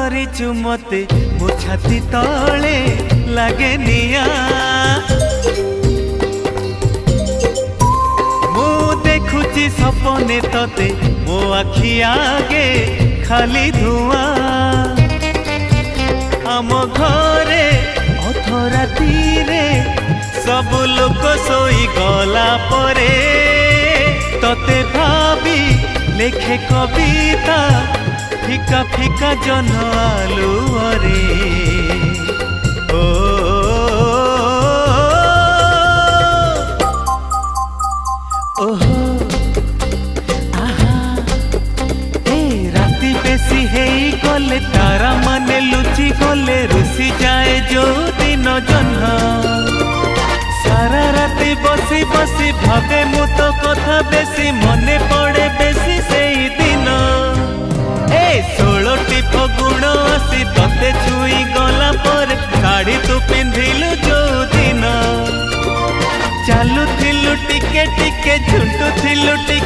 କରିଛୁ ମତେ ମୋ ଛାତି ତଳେ ଲାଗେ ନିଆଁ। ମୁଁ ଦେଖୁଛି ସପନେ ତତେ ମୋ ଆଖି ଆଗେ ଖାଲି ଧୂଆଁ। ଆମ ଘରେ ଅଧରାତିରେ ସବୁ ଲୋକ ଶୋଇ ଗଲା ପରେ ତତେ ଭାବି ଲେଖେ କବିତା ফিকা ফিকা জন আলুরে। ও ওহো আহা এ রাতি বেশি হেই গলে তারা মানে লুচি গলে রুষি যায় যৌদিন জহ্ন। সারা রাতি বসি বসি ভাবে মু তো কথা বেশি মনে পড়ে বেশি সেই দিন। 16টি ফগুণ আসি ততে ছুই গলা পরে শাড়ি তু পিন্ধিলু যৌদিন। চালুଥିଲୁ ଟିକେ ଟିକେ ଝୁଣ୍ଟୁଥିଲୁ ଟିକେ